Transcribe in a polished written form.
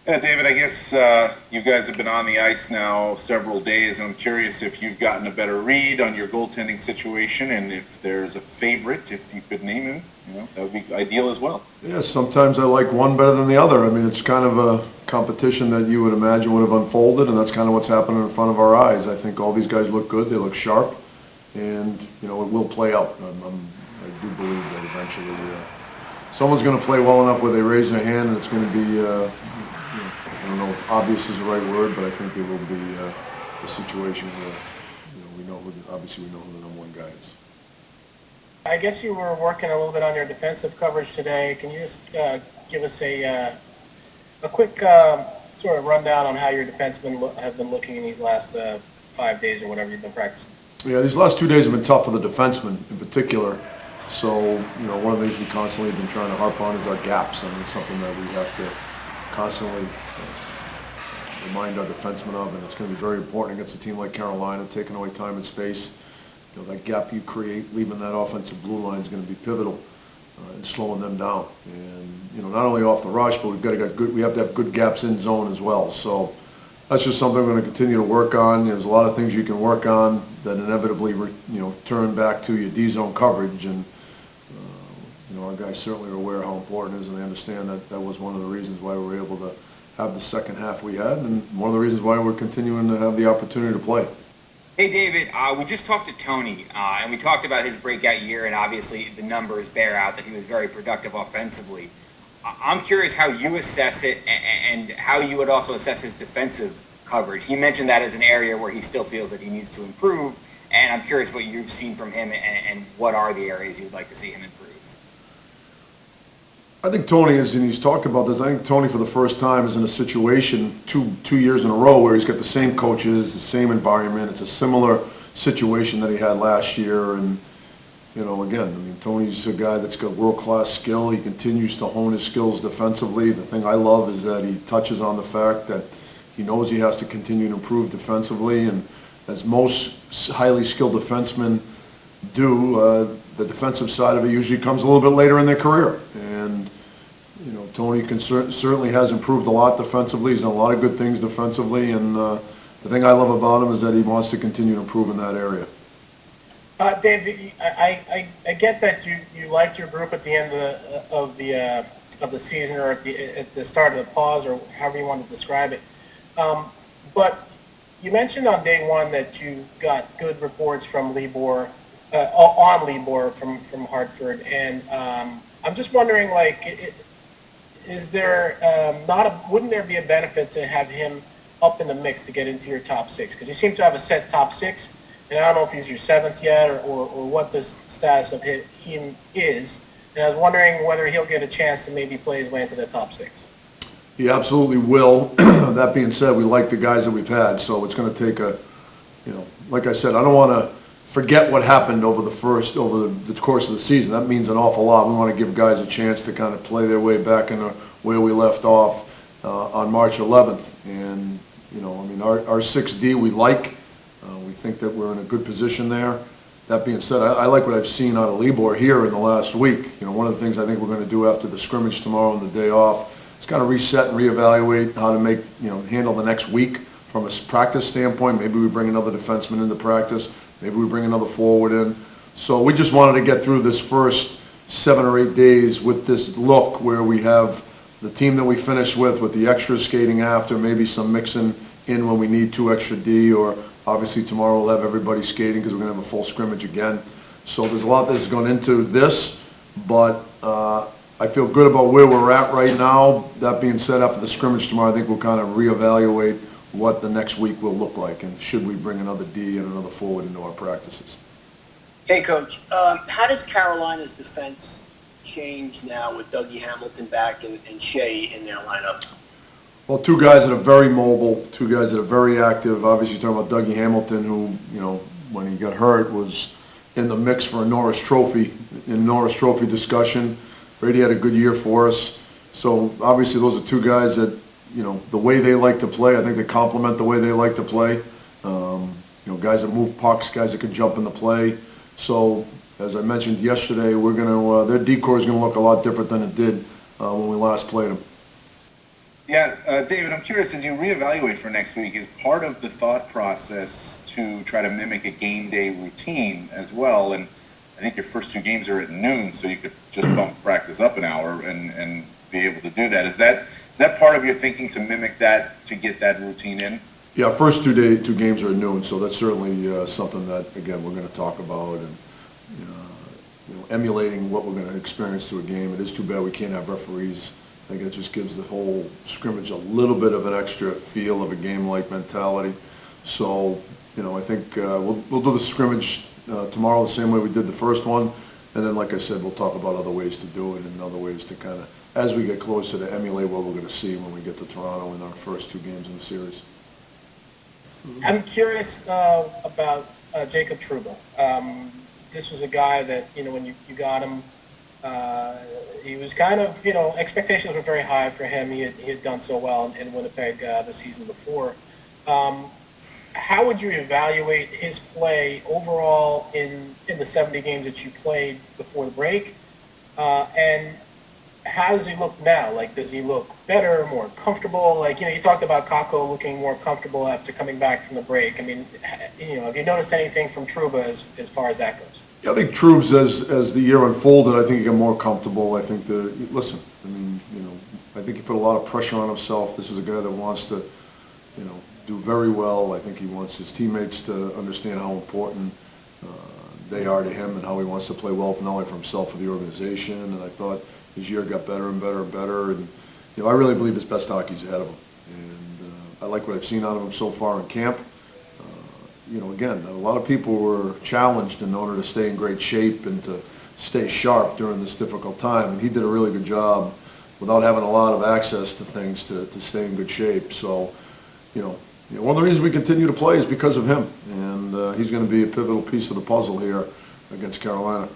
Yeah, David, I guess you guys have been on the ice now several days, and I'm curious if you've gotten a better read on your goaltending situation, and if there's a favorite, if you could name him, that would be ideal as well. Yeah, sometimes I like one better than the other. I mean, it's kind of a competition that you would imagine would have unfolded, and that's kind of what's happening in front of our eyes. I think all these guys look good, they look sharp, and, it will play out. I do believe that eventually someone's going to play well enough where they raise their hand, and it's going to be, I don't know if obvious is the right word, but I think it will be a situation where, obviously we know who the number one guy is. I guess you were working a little bit on your defensive coverage today. Can you just give us a quick sort of rundown on how your defensemen have been looking in these last 5 days or whatever you've been practicing? Yeah, these last 2 days have been tough for the defensemen in particular. So, one of the things we constantly have been trying to harp on is our gaps. I mean, it's something that we have to constantly remind our defensemen of, and it's going to be very important against a team like Carolina, taking away time and space. That gap you create, leaving that offensive blue line is going to be pivotal in slowing them down. And not only off the rush, but we have to have good gaps in zone as well. So that's just something we're going to continue to work on. There's a lot of things you can work on that inevitably turn back to your D zone coverage, and our guys certainly are aware how important it is, and they understand that that was one of the reasons why we were able to have the second half we had, and one of the reasons why we're continuing to have the opportunity to play. Hey, David, we just talked to Tony, and we talked about his breakout year, and obviously the numbers bear out that he was very productive offensively. I'm curious how you assess it and how you would also assess his defensive coverage. He mentioned that as an area where he still feels that he needs to improve, and I'm curious what you've seen from him and what are the areas you'd like to see him improve. I think Tony is, and he's talked about this, I think Tony for the first time is in a situation two years in a row where he's got the same coaches, the same environment. It's a similar situation that he had last year. And, again, Tony's a guy that's got world-class skill. He continues to hone his skills defensively. The thing I love is that he touches on the fact that he knows he has to continue to improve defensively. And as most highly skilled defensemen do, the defensive side of it usually comes a little bit later in their career. And Tony certainly has improved a lot defensively. He's done a lot of good things defensively, and the thing I love about him is that he wants to continue to improve in that area. Dave, I get that you liked your group at the end of the season, or at the start of the pause, or however you want to describe it. But you mentioned on day one that you got good reports from Libor, on Libor from Hartford, and I'm just wondering, is there wouldn't there be a benefit to have him up in the mix to get into your top six? Because you seem to have a set top six, and I don't know if he's your seventh yet or what the status of him is. And I was wondering whether he'll get a chance to maybe play his way into the top six. He absolutely will. That being said, we like the guys that we've had, so it's going to take like I said, I don't want to forget what happened over the course of the season. That means an awful lot. We want to give guys a chance to kind of play their way back into where we left off on March 11th. And, our 6D we like. We think that we're in a good position there. That being said, I like what I've seen out of Libor here in the last week. One of the things I think we're going to do after the scrimmage tomorrow and the day off is kind of reset and reevaluate how to handle the next week from a practice standpoint. Maybe we bring another defenseman into practice. Maybe we bring another forward in. So we just wanted to get through this first 7 or 8 days with this look where we have the team that we finished with the extra skating after, maybe some mixing in when we need 2 extra D, or obviously tomorrow we'll have everybody skating because we're going to have a full scrimmage again. So there's a lot that's gone into this, but I feel good about where we're at right now. That being said, after the scrimmage tomorrow, I think we'll kind of reevaluate what the next week will look like, and should we bring another D and another forward into our practices. Hey, Coach, how does Carolina's defense change now with Dougie Hamilton back and Shea in their lineup? Well, 2 guys that are very mobile, 2 guys that are very active. Obviously, you're talking about Dougie Hamilton, who, when he got hurt, was in the mix for a Norris Trophy discussion. Brady had a good year for us. So, obviously, those are 2 guys that, the way they like to play, I think they complement the way they like to play. Guys that move pucks, guys that can jump in the play. So, as I mentioned yesterday, their D-core is going to look a lot different than it did when we last played them. Yeah, David, I'm curious, as you reevaluate for next week, is part of the thought process to try to mimic a game day routine as well? And I think your first two games are at noon, so you could just bump practice up an hour and be able to do that. Is that part of your thinking, to mimic that, to get that routine in? Yeah, first two games are at noon, so that's certainly something that, again, we're going to talk about, and emulating what we're going to experience through a game. It is too bad we can't have referees. I think it just gives the whole scrimmage a little bit of an extra feel of a game-like mentality. So, I think we'll do the scrimmage tomorrow the same way we did the first one, and then, like I said, we'll talk about other ways to do it and other ways to kind of, as we get closer, to emulate what we're going to see when we get to Toronto in our first two games in the series. I'm curious about Jacob Trouba. This was a guy that, when you got him, he was kind of, expectations were very high for him. He had done so well in Winnipeg the season before. How would you evaluate his play overall in the 70 games that you played before the break? And how does he look now? Like, does he look better, more comfortable? Like, you talked about Kakko looking more comfortable after coming back from the break. I mean, have you noticed anything from Trouba as far as that goes? Yeah, I think Troubs, as the year unfolded, I think he got more comfortable. I think I think he put a lot of pressure on himself. This is a guy that wants to, do very well. I think he wants his teammates to understand how important they are to him and how he wants to play well, not only for himself, for the organization. And I thought his year got better and better and better. And, I really believe his best hockey's ahead of him. And I like what I've seen out of him so far in camp. Again, a lot of people were challenged in order to stay in great shape and to stay sharp during this difficult time. And he did a really good job without having a lot of access to things to stay in good shape. So, one of the reasons we continue to play is because of him. And he's going to be a pivotal piece of the puzzle here against Carolina.